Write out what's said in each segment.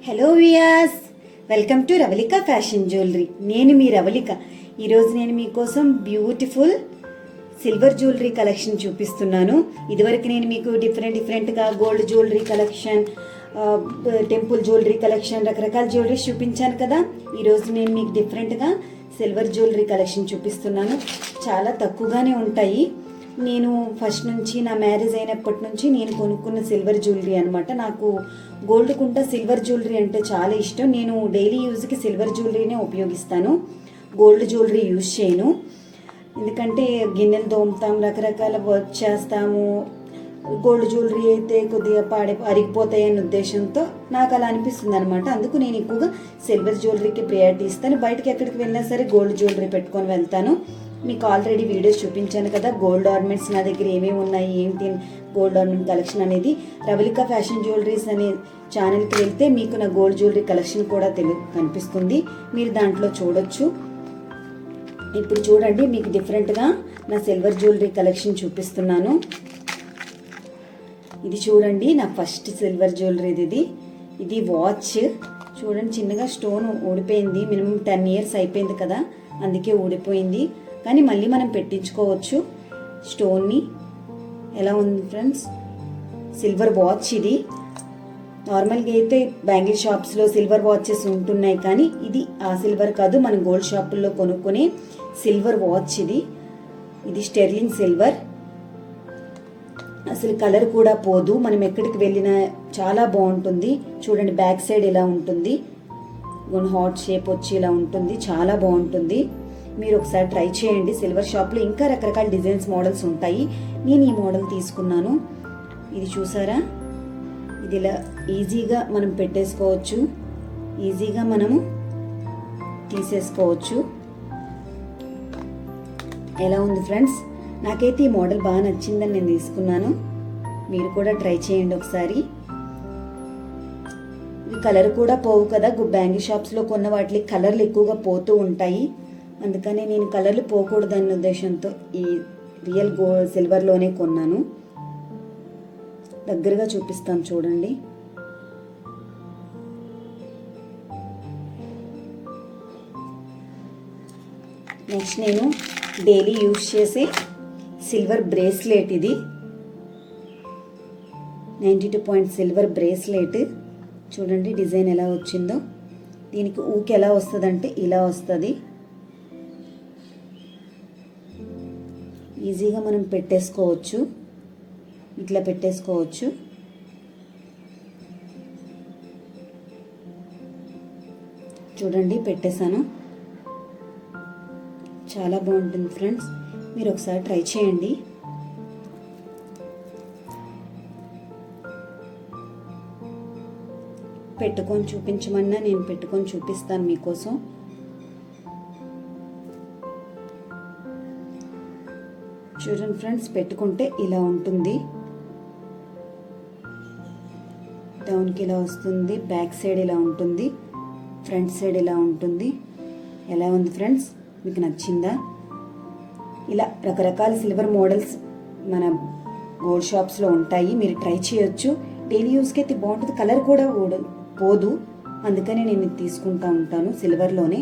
Hello viewers, welcome to Ravalika fashion jewellery. నేను మీ రవళిక. ఈరోజు నేను మీకోసం బ్యూటిఫుల్ సిల్వర్ జ్యువెలరీ కలెక్షన్ చూపిస్తున్నాను. ఇదివరకు నేను మీకు డిఫరెంట్గా gold jewellery collection, temple jewellery collection, రకరకాల జ్యువెలరీస్ చూపించాను కదా. ఈరోజు నేను మీకు డిఫరెంట్గా సిల్వర్ జ్యువెలరీ కలెక్షన్ చూపిస్తున్నాను. చాలా తక్కువగానే ఉంటాయి. నేను ఫస్ట్ నుంచి నా మ్యారేజ్ అయినప్పటి నుంచి నేను కొనుక్కున్న సిల్వర్ జ్యువెలరీ అనమాట. నాకు గోల్డ్ కుంట సిల్వర్ జ్యువెలరీ అంటే చాలా ఇష్టం. నేను డైలీ యూజ్కి సిల్వర్ జ్యువెలరీనే ఉపయోగిస్తాను, గోల్డ్ జ్యువెలరీ యూజ్ చేయను. ఎందుకంటే గిన్నెలు తోముతాం, రకరకాల వర్క్ చేస్తాము. గోల్డ్ జ్యువెలరీ అయితే కొద్దిగా అరిగిపోతాయనే ఉద్దేశంతో నాకు అలా అనిపిస్తుంది అనమాట. అందుకు నేను ఎక్కువగా సిల్వర్ జ్యువెలరీకి ప్రయారిటీ ఇస్తాను. బయటకి ఎక్కడికి వెళ్ళినా సరే గోల్డ్ జ్యువెలరీ పెట్టుకొని వెళ్తాను. మీకు ఆల్రెడీ వీడియోస్ చూపించాను కదా, గోల్డ్ ఆర్నమెంట్స్ నా దగ్గర ఏమేమి ఉన్నాయి, ఏంటి గోల్డ్ ఆర్నమెంట్ కలెక్షన్ అనేది. రవళిక ఫ్యాషన్ జ్యువెలరీస్ అనే ఛానల్కి వెళ్తే మీకు నా గోల్డ్ జ్యువెలరీ కలెక్షన్ కూడా కనిపిస్తుంది. మీరు దాంట్లో చూడొచ్చు. ఇప్పుడు చూడండి, మీకు డిఫరెంట్గా నా సిల్వర్ జ్యువెలరీ కలెక్షన్ చూపిస్తున్నాను. ఇది చూడండి, నా ఫస్ట్ సిల్వర్ జ్యువెలరీ. ఇది వాచ్ చూడండి, చిన్నగా స్టోన్ ఊడిపోయింది. మినిమం 10 years అయిపోయింది కదా, అందుకే ఊడిపోయింది. కానీ మళ్ళీ మనం పెట్టించుకోవచ్చు స్టోన్ని. ఎలా ఉంది ఫ్రెండ్స్, సిల్వర్ వాచ్ ఇది. నార్మల్గా అయితే బ్యాంగిల్ షాప్స్లో సిల్వర్ వాచెస్ ఉంటున్నాయి, కానీ ఇది ఆ సిల్వర్ కాదు, మనం గోల్డ్ షాపుల్లో కొనుక్కునే సిల్వర్ వాచ్ ఇది. ఇది స్టెర్లింగ్ సిల్వర్. అసలు కలర్ కూడా పోదు, మనం ఎక్కడికి వెళ్ళినా చాలా బాగుంటుంది. చూడండి, బ్యాక్ సైడ్ ఇలా ఉంటుంది, హార్ట్ షేప్ వచ్చి ఇలా ఉంటుంది, చాలా బాగుంటుంది. మీరు ఒకసారి ట్రై చేయండి. సిల్వర్ షాప్లో ఇంకా రకరకాల డిజైన్స్, మోడల్స్ ఉంటాయి. నేను ఈ మోడల్ తీసుకున్నాను. ఇది చూసారా, ఇది ఇలా ఈజీగా మనం పెట్టేసుకోవచ్చు, ఈజీగా మనము తీసేసుకోవచ్చు. ఎలా ఉంది ఫ్రెండ్స్? నాకైతే ఈ మోడల్ బాగా నచ్చిందని నేను తీసుకున్నాను. మీరు కూడా ట్రై చేయండి ఒకసారి. ఈ కలర్ కూడా పోవు కదా, బ్యాంగిల్ షాప్స్లో కొన్న వాటికి కలర్లు ఎక్కువగా పోతూ ఉంటాయి. అందుకని నేను కలర్లు పోకూడదన్న ఉద్దేశంతో ఈ రియల్ గోల్డ్ సిల్వర్లోనే కొన్నాను. దగ్గరగా చూపిస్తాను చూడండి. నెక్స్ట్ నేను డైలీ యూజ్ చేసే సిల్వర్ బ్రేస్లెట్. ఇది 92 పాయింట్ సిల్వర్ బ్రేస్లెట్. చూడండి డిజైన్ ఎలా వచ్చిందో. దీనికి ఊకి ఎలా వస్తుంది అంటే ఇలా వస్తుంది. ఈజీగా మనం పెట్టేసుకోవచ్చు, ఇట్లా పెట్టేసుకోవచ్చు. చూడండి, పెట్టేశాను. చాలా బాగుంటుంది ఫ్రెండ్స్, మీరు ఒకసారి ట్రై చేయండి. పెట్టుకొని చూపించమన్నా నేను పెట్టుకొని చూపిస్తాను మీకోసం. చూడండి ఫ్రెండ్స్, పెట్టుకుంటే ఇలా ఉంటుంది. డౌన్కి ఇలా వస్తుంది, బ్యాక్ సైడ్ ఇలా ఉంటుంది, ఫ్రంట్ సైడ్ ఇలా ఉంటుంది. ఎలా ఉంది ఫ్రెండ్స్, మీకు నచ్చిందా? ఇలా రకరకాల సిల్వర్ మోడల్స్ మన గోల్డ్ షాప్స్లో ఉంటాయి, మీరు ట్రై చేయొచ్చు. డైలీ యూస్కి అయితే బాగుంటుంది, కలర్ కూడా పోదు. అందుకని నేను ఇది తీసుకుంటా ఉంటాను సిల్వర్లోనే.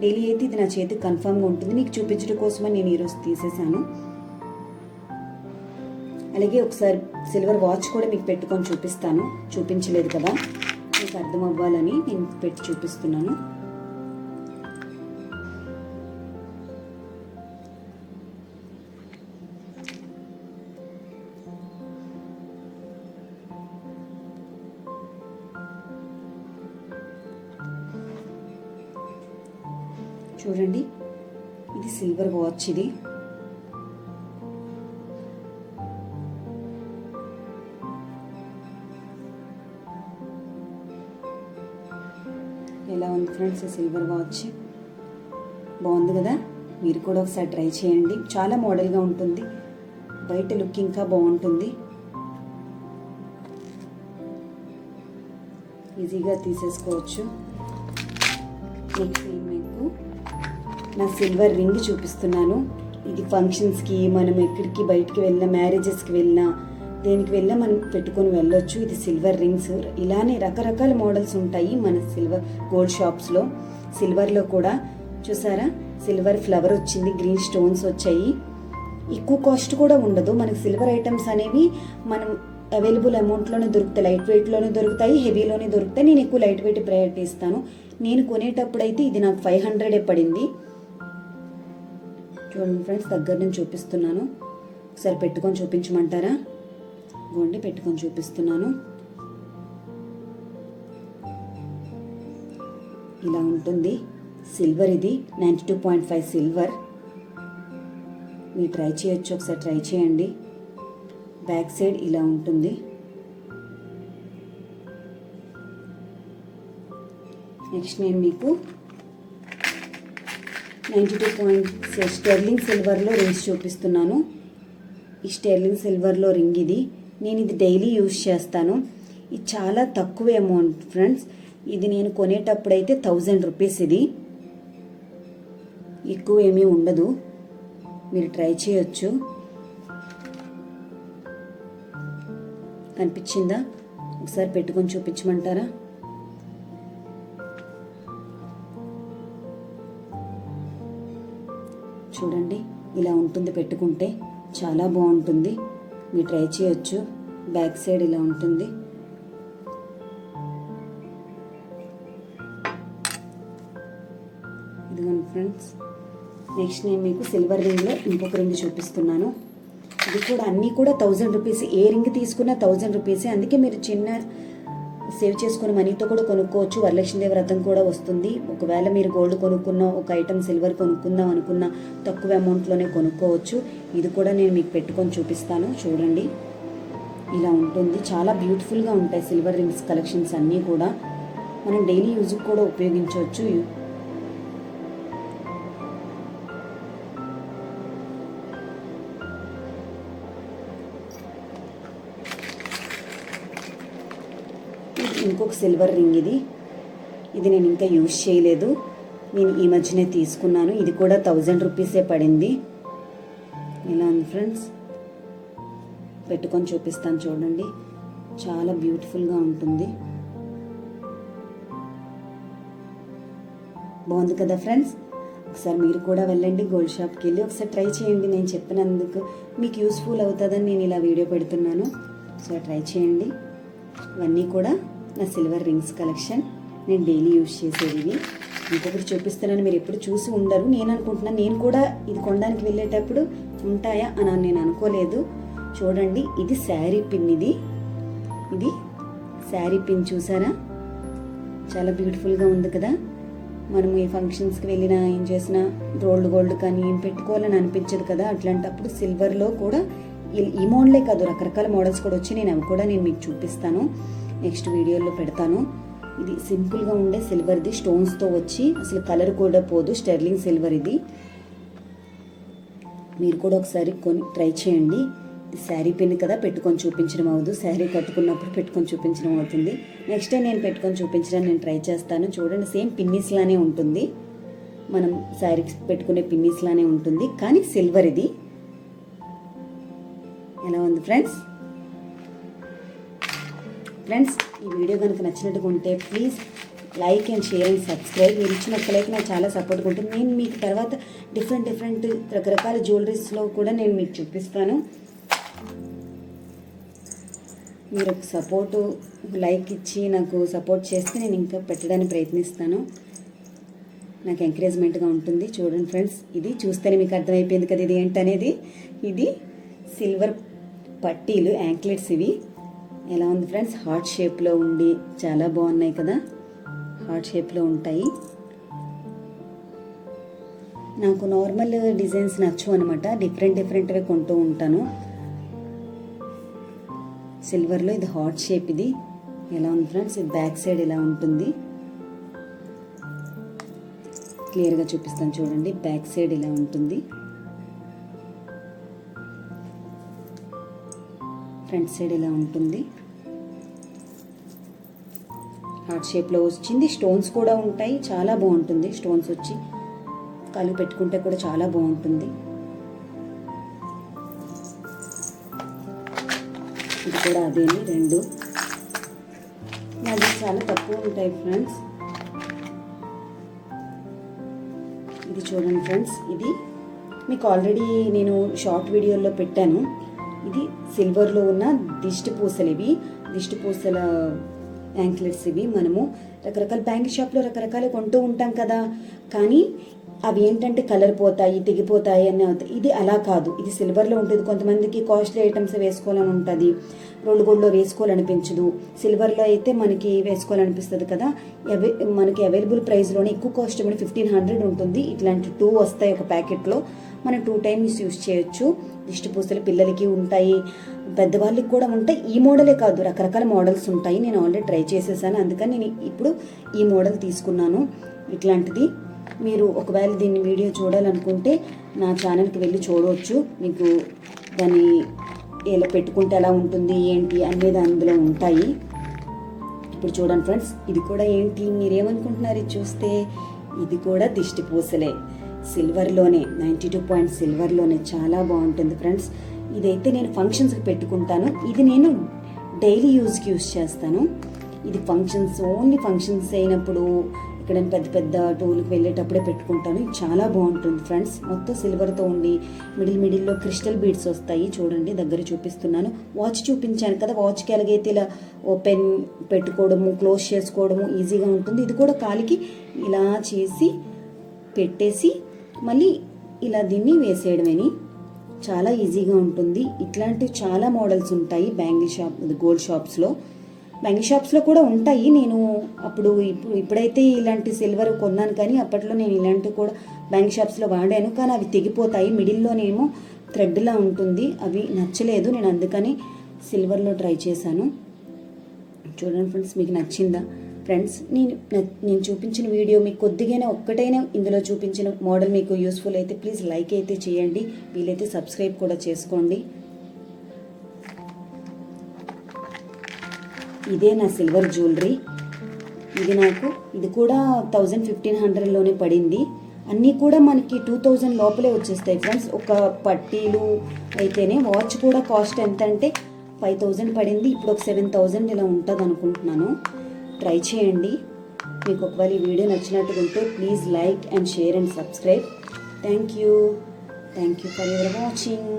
డైలీ అయితే ఇది నా చేతికి కన్ఫామ్గా ఉంటుంది. మీకు చూపించడం కోసమని నేను ఈరోజు తీసేసాను. అలాగే ఒకసారి సిల్వర్ వాచ్ కూడా మీకు పెట్టుకొని చూపిస్తాను. చూపించలేదు కదా, మీకు అర్థం అవ్వాలని నేను పెట్టి చూపిస్తున్నాను. చూడండి, ఇది సిల్వర్ వాచ్. ఇది ఎలా ఉంది ఫ్రెండ్స్, సిల్వర్ వాచ్ బాగుంది కదా. మీరు కూడా ఒకసారి ట్రై చేయండి. చాలా మోడల్గా ఉంటుంది, బయట లుక్ ఇంకా బాగుంటుంది. ఈజీగా తీసేసుకోవచ్చు. నెక్స్ట్ మీకు నా సిల్వర్ రింగ్ చూపిస్తున్నాను. ఇది ఫంక్షన్స్కి, మనం ఎక్కడికి బయటికి వెళ్ళినా, మ్యారేజెస్కి వెళ్ళినా, దేనికి వెళ్ళా మనం పెట్టుకొని వెళ్ళొచ్చు. ఇది సిల్వర్ రింగ్స్. ఇలానే రకరకాల మోడల్స్ ఉంటాయి మన సిల్వర్ గోల్డ్ షాప్స్లో. సిల్వర్లో కూడా చూసారా, సిల్వర్ ఫ్లవర్ వచ్చింది, గ్రీన్ స్టోన్స్ వచ్చాయి. ఎక్కువ కాస్ట్ కూడా ఉండదు. మనకి సిల్వర్ ఐటమ్స్ అనేవి మనం అవైలబుల్ అమౌంట్లోనే దొరుకుతాయి, లైట్ వెయిట్లోనే దొరుకుతాయి, హెవీలోనే దొరుకుతాయి. నేను ఎక్కువ లైట్ వెయిట్ ప్రయారిటీ ఇస్తాను. నేను కొనేటప్పుడు అయితే ఇది నాకు 500 పడింది. చూడండి ఫ్రెండ్స్, దగ్గర నుంచి చూపిస్తున్నాను. ఒకసారి పెట్టుకొని చూపించమంటారా? ఇదిగోండి, పెట్టుకొని చూపిస్తున్నాను. ఇలా ఉంటుంది సిల్వర్. ఇది 92.5 సిల్వర్. మీరు ట్రై చేయొచ్చు, ఒకసారి ట్రై చేయండి. బ్యాక్ సైడ్ ఇలా ఉంటుంది. నెక్స్ట్ నేను మీకు 92.6 స్టెర్లింగ్ సిల్వర్లో రింగ్స్ చూపిస్తున్నాను. ఈ స్టెర్లింగ్ సిల్వర్లో రింగ్ ఇది. నేను ఇది డైలీ యూజ్ చేస్తాను. ఇది చాలా తక్కువ అమౌంట్ ఫ్రెండ్స్. ఇది నేను కొనేటప్పుడైతే 1000 రూపీస్. ఇది ఎక్కువ ఏమీ ఉండదు, మీరు ట్రై చేయొచ్చు. కనిపించిందా? ఒకసారి పెట్టుకొని చూపించమంటారా? చూడండి, ఇలా ఉంటుంది. పెట్టుకుంటే చాలా బాగుంటుంది, మీరు ట్రై చేయొచ్చు. బ్యాక్ సైడ్ ఇలా ఉంటుంది. ఇదిగోండి ఫ్రెండ్స్. నెక్స్ట్ నేను మీకు సిల్వర్ రింగ్లో ఇంకొక రింగ్ చూపిస్తున్నాను. ఇది కూడా అన్నీ కూడా 1000 రూపీస్. ఏ రింగ్ తీసుకున్నా 1000 రూపీసే. అందుకే మీరు చిన్న సేవ్ చేసుకుని మనీతో కూడా కొనుక్కోవచ్చు. వరలక్ష్మీదేవి వ్రతం కూడా వస్తుంది. ఒకవేళ మీరు గోల్డ్ కొనుక్కున్న, ఒక ఐటమ్ సిల్వర్ కొనుక్కుందాం అనుకున్న తక్కువ అమౌంట్లోనే కొనుక్కోవచ్చు. ఇది కూడా నేను మీకు పెట్టుకొని చూపిస్తాను. చూడండి, ఇలా ఉంటుంది. చాలా బ్యూటిఫుల్గా ఉంటాయి సిల్వర్ రింగ్స్ కలెక్షన్స్ అన్నీ కూడా. మనం డైలీ యూజ్కి కూడా ఉపయోగించవచ్చు. ఇంకొక సిల్వర్ రింగ్. ఇది నేను ఇంకా యూజ్ చేయలేదు, నేను ఈ మధ్యనే తీసుకున్నాను. ఇది కూడా 1000 రూపీసే పడింది. ఇలా ఉంది ఫ్రెండ్స్. పెట్టుకొని చూపిస్తాను చూడండి, చాలా బ్యూటిఫుల్గా ఉంటుంది. బాగుంది కదా ఫ్రెండ్స్? ఒకసారి మీరు కూడా వెళ్ళండి, గోల్డ్ షాప్కి వెళ్ళి ఒకసారి ట్రై చేయండి. నేను చెప్పినందుకు మీకు యూస్ఫుల్ అవుతుందని నేను ఇలా వీడియో పెడుతున్నాను. సో ట్రై చేయండి. ఇవన్నీ కూడా నా సిల్వర్ రింగ్స్ కలెక్షన్, నేను డైలీ యూజ్ చేసేవి. ఇంకొకటి చూపిస్తున్నాను, మీరు ఎప్పుడు చూసి ఉండరు. నేను అనుకుంటున్నాను, నేను కూడా ఇది కొనడానికి వెళ్ళేటప్పుడు ఉంటాయా అని నేను అనుకోలేదు. చూడండి, ఇది శారీ పిన్. ఇది శారీ పిన్ చూసారా? చాలా బ్యూటిఫుల్గా ఉంది కదా. మనం ఏ ఫంక్షన్స్కి వెళ్ళినా ఏం చేసినా గోల్డ్ కానీ ఏం పెట్టుకోవాలని అనిపించదు కదా. అట్లాంటప్పుడు సిల్వర్లో కూడా ఈ మోడలే కాదు, రకరకాల మోడల్స్ కూడా వచ్చి నేను మీకు చూపిస్తాను. నెక్స్ట్ వీడియోలో పెడతాను. ఇది సింపుల్గా ఉండే సిల్వర్ది, స్టోన్స్తో వచ్చి అసలు కలర్ కూడా పోదు. స్టెర్లింగ్ సిల్వర్ ఇది. మీరు కూడా ఒకసారి ట్రై చేయండి. ఇది శారీ పిన్ కదా, పెట్టుకొని చూపించడం అవ్వదు. శారీ కట్టుకున్నప్పుడు పెట్టుకొని చూపించడం అవుతుంది. నెక్స్ట్ టైం నేను పెట్టుకొని చూపించడానికి నేను ట్రై చేస్తాను. చూడండి, సేమ్ పిన్నీస్ లానే ఉంటుంది. మనం శారీ పెట్టుకునే పిన్నీస్ లానే ఉంటుంది, కానీ సిల్వర్ ఇది. ఎలా ఉంది ఫ్రెండ్స్? ఈ వీడియో కనుక నచ్చినట్టుగా ఉంటే please like and share and subscribe. మీరు ఇచ్చిన ఒక్క లైక్ నాకు చాలా సపోర్ట్గా ఉంటుంది. నేను మీకు తర్వాత డిఫరెంట్ రకరకాల జ్యువెలరీస్లో కూడా నేను మీకు చూపిస్తాను. మీరు ఒక సపోర్టు, లైక్ ఇచ్చి నాకు సపోర్ట్ చేస్తే నేను ఇంకా పెట్టడానికి ప్రయత్నిస్తాను. నాకు ఎంకరేజ్మెంట్గా ఉంటుంది. చూడండి ఫ్రెండ్స్, ఇది చూస్తేనే మీకు అర్థమైపోయింది కదా ఇది ఏంటనేది. ఇది సిల్వర్ పట్టీలు, యాంక్లెట్స్. ఇవి ఎలా ఉంది ఫ్రెండ్స్? హార్ట్ షేప్లో ఉండి చాలా బాగున్నాయి కదా. హార్ట్ షేప్లో ఉంటాయి. నాకు నార్మల్ డిజైన్స్ నచ్చు అనమాట, డిఫరెంట్గా కొంటూ ఉంటాను. సిల్వర్లో ఇది హార్ట్ షేప్. ఇది ఎలా ఉంది ఫ్రెండ్స్? ఇది బ్యాక్ సైడ్ ఇలా ఉంటుంది. క్లియర్గా చూపిస్తాను చూడండి. బ్యాక్ సైడ్ ఇలా ఉంటుంది, ఫ్రంట్ సైడ్ ఇలా ఉంటుంది. హార్ట్ షేప్లో వచ్చింది. స్టోన్స్ కూడా ఉంటాయి, చాలా బాగుంటుంది. స్టోన్స్ వచ్చి కాలు పెట్టుకుంటే కూడా చాలా బాగుంటుంది. ఇది కూడా అదేని 2 అది చాలా తక్కువ ఉంటాయి ఫ్రెండ్స్. ఇది చూడండి ఫ్రెండ్స్, ఇది మీకు ఆల్రెడీ నేను షార్ట్ వీడియోలో పెట్టాను. ఇది సిల్వర్లో ఉన్న దిష్టి పూసలు, ఇవి దిష్టి పూసల యాంక్లెట్స్. ఇవి మనము రకరకాల బ్యాంగిల్ షాప్లో రకరకాలు కొంటూ ఉంటాం కదా, కానీ అవి ఏంటంటే కలర్ పోతాయి, తెగిపోతాయి అని అవుతాయి. ఇది అలా కాదు, ఇది సిల్వర్లో ఉంటుంది. కొంతమందికి కాస్ట్లీ ఐటమ్స్ వేసుకోవాలని ఉంటుంది, రోల్డ్ గోల్డ్లో వేసుకోవాలనిపించదు. సిల్వర్లో అయితే మనకి వేసుకోవాలనిపిస్తుంది కదా. మనకి అవైలబుల్ ప్రైస్లోనే ఎక్కువ కాస్ట్ 1500 ఉంటుంది. ఇట్లాంటి 2 వస్తాయి ఒక ప్యాకెట్లో. మనం 2 టైమ్స్ యూస్ చేయొచ్చు. దిష్టి పూసలు పిల్లలకి ఉంటాయి, పెద్దవాళ్ళకి కూడా ఉంటాయి. ఈ మోడలే కాదు, రకరకాల మోడల్స్ ఉంటాయి. నేను ఆల్రెడీ ట్రై చేసేసాను, అందుకని నేను ఇప్పుడు ఈ మోడల్ తీసుకున్నాను. ఇట్లాంటిది మీరు ఒకవేళ దీన్ని వీడియో చూడాలనుకుంటే నా ఛానల్కి వెళ్ళి చూడవచ్చు. మీకు దాన్ని ఎలా పెట్టుకుంటే ఎలా ఉంటుంది ఏంటి అనేది అందులో ఉంటాయి. ఇప్పుడు చూడండి ఫ్రెండ్స్, ఇది కూడా ఏంటి మీరేమనుకుంటున్నారు ఇది చూస్తే? ఇది కూడా దిష్టి పూసలే, సిల్వర్లోనే 92 పాయింట్ సిల్వర్లోనే. చాలా బాగుంటుంది ఫ్రెండ్స్. ఇదైతే నేను ఫంక్షన్స్కి పెట్టుకుంటాను. ఇది నేను డైలీ యూజ్కి యూజ్ చేస్తాను. ఇది ఫంక్షన్స్, ఓన్లీ ఫంక్షన్స్ అయినప్పుడు, ఇక్కడ పెద్ద పెద్ద టూర్కి వెళ్ళేటప్పుడే పెట్టుకుంటాను. ఇది చాలా బాగుంటుంది ఫ్రెండ్స్. మొత్తం సిల్వర్తో ఉండి మిడిల్లో క్రిస్టల్ బీడ్స్ వస్తాయి. చూడండి, దగ్గర చూపిస్తున్నాను. వాచ్ చూపించాను కదా, వాచ్కి ఎలాగైతే ఇలా ఓపెన్ పెట్టుకోవడము, క్లోజ్ చేసుకోవడము ఈజీగా ఉంటుంది. ఇది కూడా కాలికి ఇలా చేసి పెట్టేసి మళ్ళీ ఇలా దీన్ని వేసేయడమేని, చాలా ఈజీగా ఉంటుంది. ఇట్లాంటివి చాలా మోడల్స్ ఉంటాయి బ్యాంగిల్ షాప్, గోల్డ్ షాప్స్లో. బ్యాంగిల్ షాప్స్లో కూడా ఉంటాయి. నేను ఇప్పుడైతే ఇలాంటి సిల్వర్ కొన్నాను, కానీ అప్పట్లో నేను ఇలాంటివి కూడా బ్యాంగిల్ షాప్స్లో వాడాను, కానీ అవి తెగిపోతాయి. మిడిల్లోనేమో థ్రెడ్లా ఉంటుంది, అవి నచ్చలేదు. నేను అందుకని సిల్వర్లో ట్రై చేశాను. చూడండి ఫ్రెండ్స్, మీకు నచ్చిందా ఫ్రెండ్స్? నేను చూపించిన వీడియో మీకు కొద్దిగానే ఒక్కటైనా ఇందులో చూపించిన మోడల్ మీకు యూస్ఫుల్ అయితే ప్లీజ్ లైక్ అయితే చేయండి, వీలైతే సబ్స్క్రైబ్ కూడా చేసుకోండి. ఇదే నా సిల్వర్ జ్యువెలరీ. ఇది కూడా 1500లోనే పడింది. అన్నీ కూడా మనకి 2000 లోపలే వచ్చేస్తాయి ఫ్రెండ్స్. ఒక పట్టీలు అయితేనే. వాచ్ కూడా కాస్ట్ ఎంత అంటే 5000 పడింది. ఇప్పుడు ఒక 7000 ఇలా ఉంటుంది అనుకుంటున్నాను. ట్రై చేయండి. మీకు ఒకవేళ ఈ వీడియో నచ్చినట్టుగా ఉంటే please like and share and subscribe. Thank you for your watching.